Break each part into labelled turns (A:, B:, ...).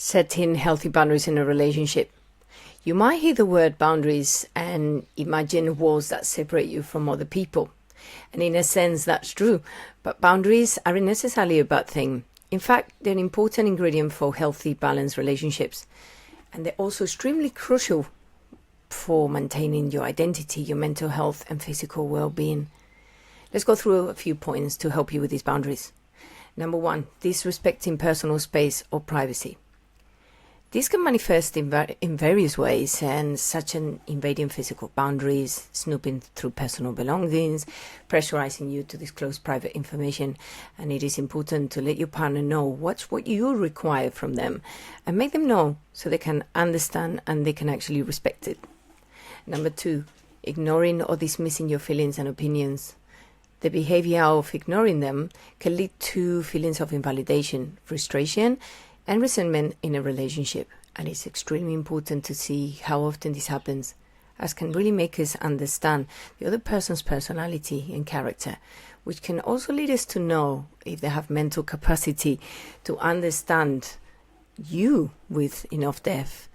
A: Setting healthy boundaries in a relationship. You might hear the word boundaries and imagine walls that separate you from other people. And in a sense, that's true. But boundaries aren't necessarily a bad thing. In fact, they're an important ingredient for healthy, balanced relationships. And they're also extremely crucial for maintaining your identity, your mental health, and physical well-being. Let's go through a few points to help you with these boundaries. Number 1, disrespecting personal space or privacy. This can manifest in various ways, and such as invading physical boundaries, snooping through personal belongings, pressurizing you to disclose private information. And it is important to let your partner know what you require from them and make them know so they can understand and they can actually respect it. Number 2, ignoring or dismissing your feelings and opinions. The behavior of ignoring them can lead to feelings of invalidation, frustration, and resentment in a relationship. And it's extremely important to see how often this happens, as can really make us understand the other person's personality and character, which can also lead us to know if they have mental capacity to understand you with enough depth.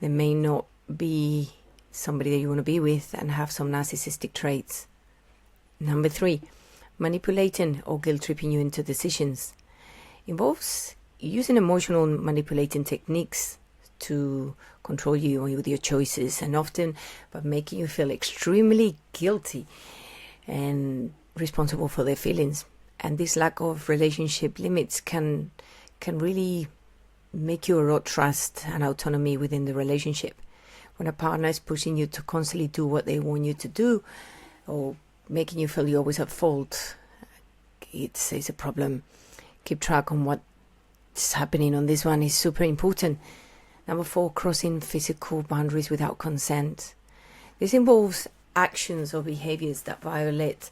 A: They may not be somebody that you want to be with and have some narcissistic traits. Number 3, manipulating or guilt-tripping you into decisions. Involves using emotional manipulating techniques to control you with your choices, and often by making you feel extremely guilty and responsible for their feelings. And this lack of relationship limits can really make you erode trust and autonomy within the relationship. When a partner is pushing you to constantly do what they want you to do, or making you feel you're always at fault, it's a problem. Keep track on what's happening on this one is super important. Number 4, crossing physical boundaries without consent. This involves actions or behaviors that violate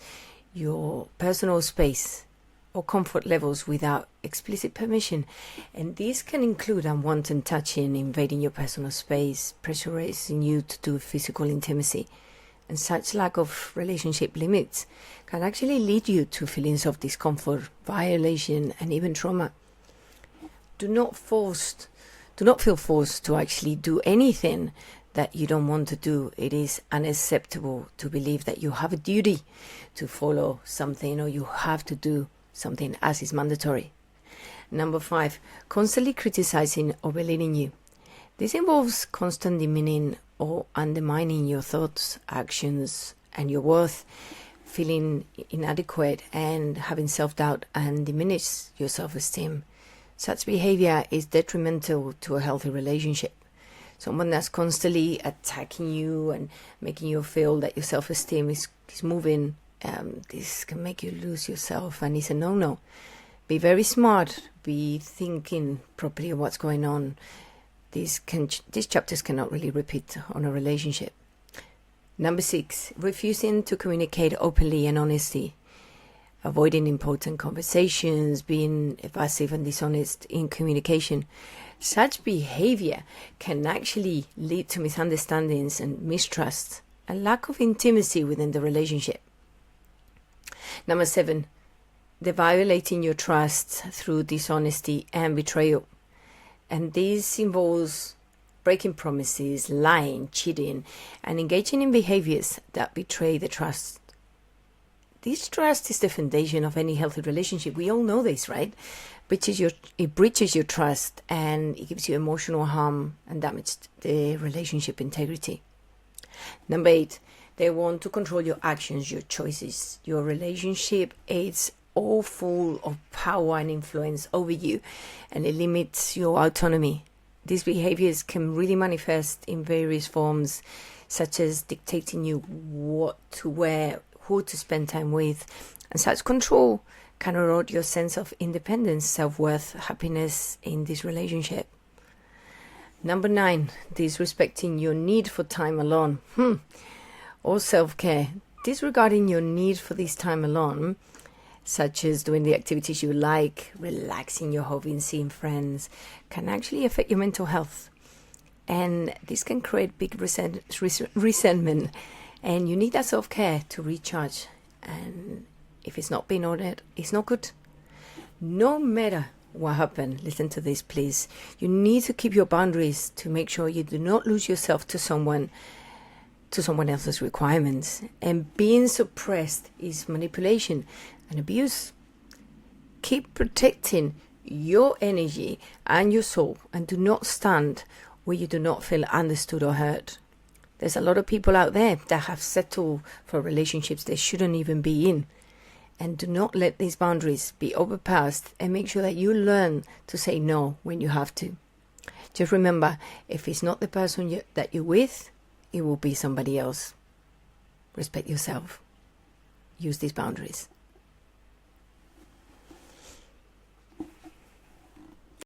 A: your personal space or comfort levels without explicit permission. And these can include unwanted touching, invading your personal space, pressurizing you to do physical intimacy. And such lack of relationship limits can actually lead you to feelings of discomfort, violation, and even trauma. Do not feel forced to actually do anything that you don't want to do. It is unacceptable to believe that you have a duty to follow something or you have to do something as is mandatory. Number 5, constantly criticizing or belittling you. This involves constant demeaning or undermining your thoughts, actions, and your worth, feeling inadequate and having self-doubt and diminish your self-esteem. Such behavior is detrimental to a healthy relationship. Someone that's constantly attacking you and making you feel that your self-esteem is moving, this can make you lose yourself, and it's a no-no. Be very smart. Be thinking properly of what's going on. These chapters cannot really repeat on a relationship. Number 6, refusing to communicate openly and honestly. Avoiding important conversations, being evasive and dishonest in communication. Such behavior can actually lead to misunderstandings and mistrust and lack of intimacy within the relationship. Number 7, the violating your trust through dishonesty and betrayal. And this involves breaking promises, lying, cheating, and engaging in behaviors that betray the trust. This trust is the foundation of any healthy relationship. We all know this, right? It breaches your trust, and it gives you emotional harm and damages the relationship integrity. Number 8, they want to control your actions, your choices. Your relationship is all full of power and influence over you, and it limits your autonomy. These behaviors can really manifest in various forms, such as dictating you what to wear, who to spend time with, and such control can erode your sense of independence, self-worth, happiness in this relationship. Number 9, disrespecting your need for time alone or self-care. Disregarding your need for this time alone, such as doing the activities you like, relaxing your hobby and seeing friends, can actually affect your mental health. And this can create big resentment. And you need that self-care to recharge. And if it's not being ordered, it's not good. No matter what happened. Listen to this, please. You need to keep your boundaries to make sure you do not lose yourself to someone else's requirements. And being suppressed is manipulation and abuse. Keep protecting your energy and your soul, and do not stand where you do not feel understood or heard. There's a lot of people out there that have settled for relationships they shouldn't even be in. And do not let these boundaries be overpassed, and make sure that you learn to say no when you have to. Just remember, if it's not the person that you're with, it will be somebody else. Respect yourself. Use these boundaries.